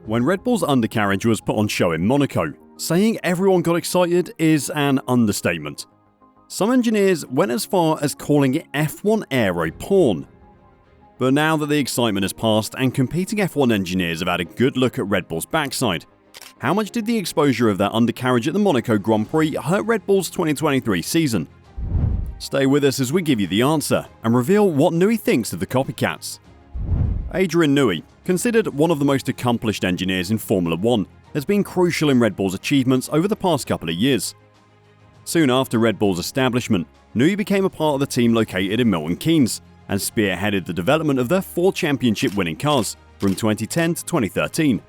When Red Bull's undercarriage was put on show in Monaco, saying everyone got excited is an understatement. Some engineers went as far as calling it F1 Aero PORN. But now that the excitement has passed and competing F1 engineers have had a good look at Red Bull's backside, how much did the exposure of their undercarriage at the Monaco Grand Prix hurt Red Bull's 2023 season? Stay with us as we give you the answer and reveal what Newey thinks of the Copycats. Adrian Newey, considered one of the most accomplished engineers in Formula 1, has been crucial in Red Bull's achievements over the past couple of years. Soon after Red Bull's establishment, Newey became a part of the team located in Milton Keynes and spearheaded the development of their 4 championship-winning cars from 2010 to 2013.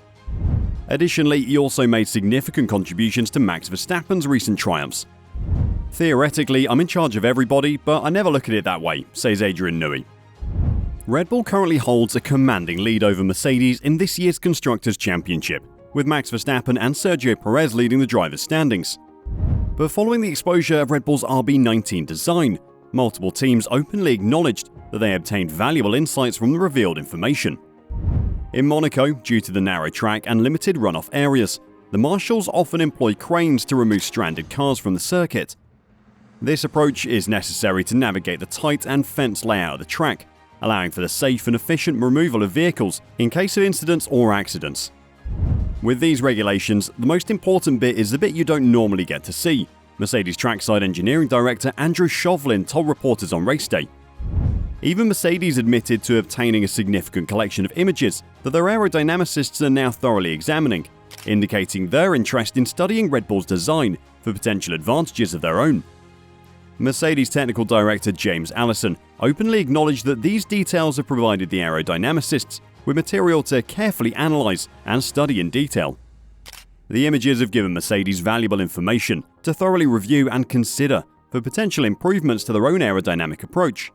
Additionally, he also made significant contributions to Max Verstappen's recent triumphs. "Theoretically, I'm in charge of everybody, but I never look at it that way," says Adrian Newey. Red Bull currently holds a commanding lead over Mercedes in this year's Constructors' Championship, with Max Verstappen and Sergio Perez leading the drivers' standings. But following the exposure of Red Bull's RB19 design, multiple teams openly acknowledged that they obtained valuable insights from the revealed information. In Monaco, due to the narrow track and limited runoff areas, the marshals often employ cranes to remove stranded cars from the circuit. This approach is necessary to navigate the tight and fenced layout of the track, allowing for the safe and efficient removal of vehicles in case of incidents or accidents. With these regulations, the most important bit is the bit you don't normally get to see, Mercedes trackside engineering director Andrew Chauvelin told reporters on race day. Even Mercedes admitted to obtaining a significant collection of images that their aerodynamicists are now thoroughly examining, indicating their interest in studying Red Bull's design for potential advantages of their own. Mercedes technical director James Allison openly acknowledged that these details have provided the aerodynamicists with material to carefully analyze and study in detail. The images have given Mercedes valuable information to thoroughly review and consider for potential improvements to their own aerodynamic approach.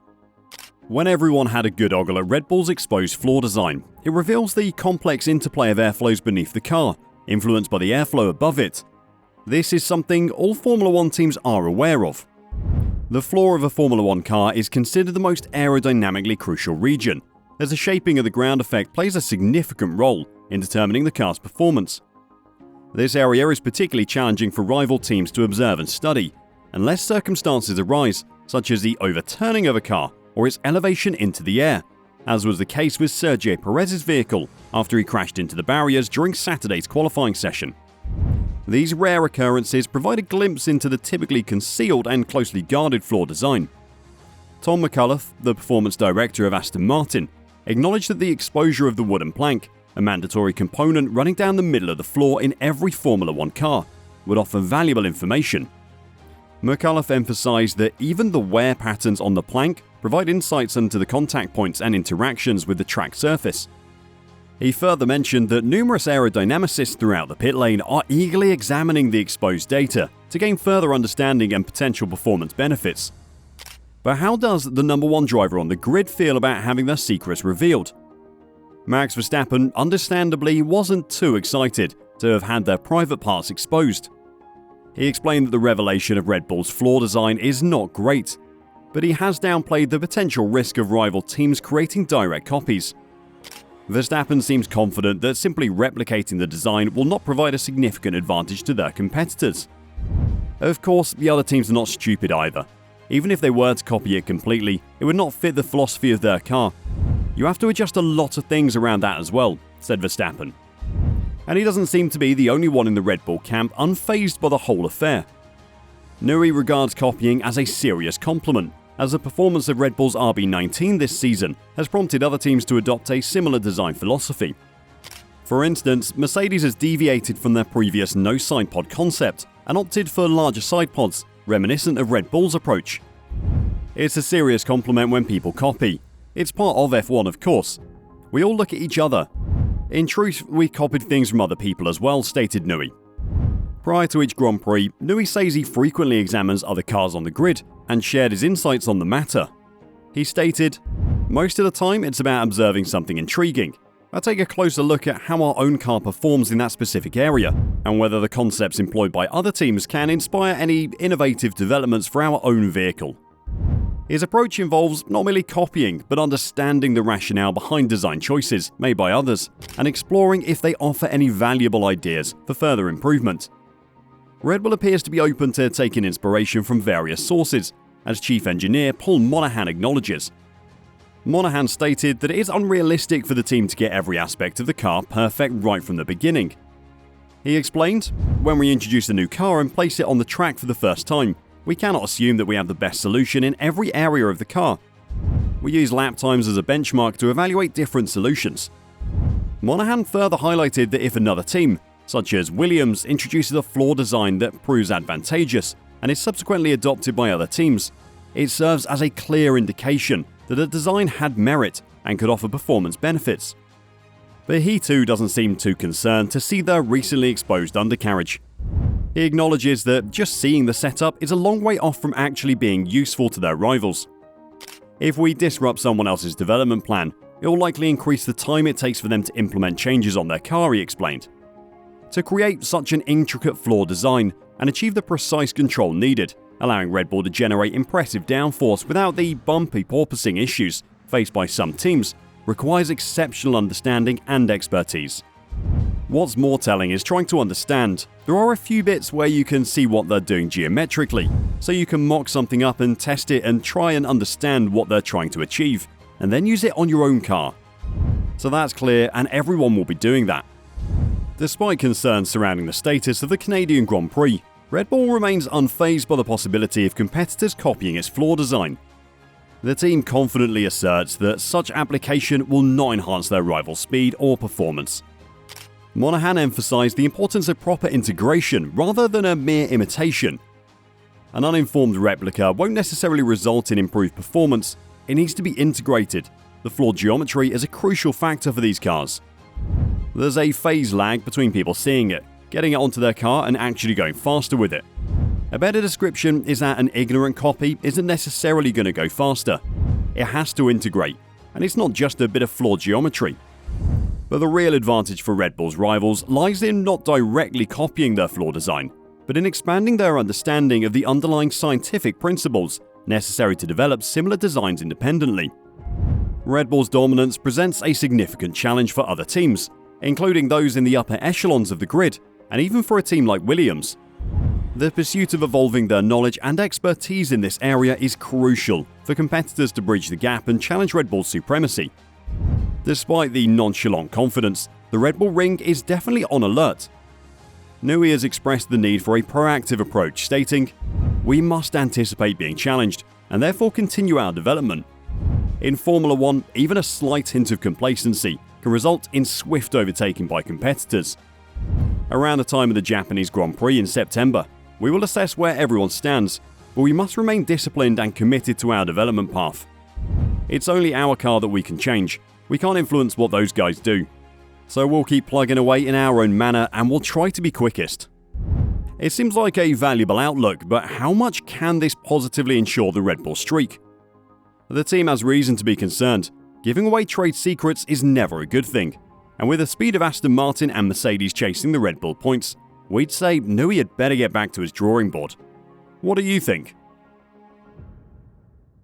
When everyone had a good ogle at Red Bull's exposed floor design, it reveals the complex interplay of airflows beneath the car, influenced by the airflow above it. This is something all Formula 1 teams are aware of. The floor of a Formula 1 car is considered the most aerodynamically crucial region, as the shaping of the ground effect plays a significant role in determining the car's performance. This area is particularly challenging for rival teams to observe and study, unless circumstances arise, such as the overturning of a car or its elevation into the air, as was the case with Sergio Perez's vehicle after he crashed into the barriers during Saturday's qualifying session. These rare occurrences provide a glimpse into the typically concealed and closely guarded floor design. Tom McAuliffe, the performance director of Aston Martin, acknowledged that the exposure of the wooden plank, a mandatory component running down the middle of the floor in every Formula 1 car, would offer valuable information. McAuliffe emphasized that even the wear patterns on the plank provide insights into the contact points and interactions with the track surface. He further mentioned that numerous aerodynamicists throughout the pit lane are eagerly examining the exposed data to gain further understanding and potential performance benefits. But how does the number 1 driver on the grid feel about having their secrets revealed? Max Verstappen understandably wasn't too excited to have had their private parts exposed. He explained that the revelation of Red Bull's floor design is not great, but he has downplayed the potential risk of rival teams creating direct copies. Verstappen seems confident that simply replicating the design will not provide a significant advantage to their competitors. Of course, the other teams are not stupid either. Even if they were to copy it completely, it would not fit the philosophy of their car. You have to adjust a lot of things around that as well, said Verstappen. And he doesn't seem to be the only one in the Red Bull camp unfazed by the whole affair. Newey regards copying as a serious compliment, as the performance of Red Bull's RB19 this season has prompted other teams to adopt a similar design philosophy. For instance, Mercedes has deviated from their previous no side pod concept and opted for larger side pods, reminiscent of Red Bull's approach. It's a serious compliment when people copy. It's part of F1, of course. We all look at each other. In truth, we copied things from other people as well, stated Newey. Prior to each Grand Prix, Newey says he frequently examines other cars on the grid and shared his insights on the matter. He stated, "Most of the time it's about observing something intriguing. I take a closer look at how our own car performs in that specific area, and whether the concepts employed by other teams can inspire any innovative developments for our own vehicle." His approach involves not merely copying, but understanding the rationale behind design choices made by others, and exploring if they offer any valuable ideas for further improvement. Red Bull appears to be open to taking inspiration from various sources, as Chief Engineer Paul Monahan acknowledges. Monahan stated that it is unrealistic for the team to get every aspect of the car perfect right from the beginning. He explained, "When we introduce a new car and place it on the track for the first time, we cannot assume that we have the best solution in every area of the car. We use lap times as a benchmark to evaluate different solutions." Monahan further highlighted that if another team, such as Williams, introduces a floor design that proves advantageous and is subsequently adopted by other teams, it serves as a clear indication that the design had merit and could offer performance benefits. But he too doesn't seem too concerned to see the recently exposed undercarriage. He acknowledges that just seeing the setup is a long way off from actually being useful to their rivals. If we disrupt someone else's development plan, it will likely increase the time it takes for them to implement changes on their car, he explained. To create such an intricate floor design and achieve the precise control needed, allowing Red Bull to generate impressive downforce without the bumpy porpoising issues faced by some teams, requires exceptional understanding and expertise. What's more telling is trying to understand. There are a few bits where you can see what they're doing geometrically, so you can mock something up and test it and try and understand what they're trying to achieve, and then use it on your own car. So that's clear, and everyone will be doing that. Despite concerns surrounding the status of the Canadian Grand Prix, Red Bull remains unfazed by the possibility of competitors copying its floor design. The team confidently asserts that such application will not enhance their rival's speed or performance. Monahan emphasized the importance of proper integration rather than a mere imitation. An uninformed replica won't necessarily result in improved performance, it needs to be integrated. The floor geometry is a crucial factor for these cars. There's a phase lag between people seeing it, getting it onto their car and actually going faster with it. A better description is that an ignorant copy isn't necessarily going to go faster. It has to integrate, and it's not just a bit of floor geometry. But the real advantage for Red Bull's rivals lies in not directly copying their floor design, but in expanding their understanding of the underlying scientific principles necessary to develop similar designs independently. Red Bull's dominance presents a significant challenge for other teams, including those in the upper echelons of the grid, and even for a team like Williams. The pursuit of evolving their knowledge and expertise in this area is crucial for competitors to bridge the gap and challenge Red Bull's supremacy. Despite the nonchalant confidence, the Red Bull ring is definitely on alert. Newey has expressed the need for a proactive approach, stating, "We must anticipate being challenged, and therefore continue our development." In Formula 1, even a slight hint of complacency can result in swift overtaking by competitors. Around the time of the Japanese Grand Prix in September, we will assess where everyone stands, but we must remain disciplined and committed to our development path. It's only our car that we can change. We can't influence what those guys do. So we'll keep plugging away in our own manner and we'll try to be quickest. It seems like a valuable outlook, but how much can this positively ensure the Red Bull streak? The team has reason to be concerned. Giving away trade secrets is never a good thing. And with the speed of Aston Martin and Mercedes chasing the Red Bull points, we'd say Newey had better get back to his drawing board. What do you think?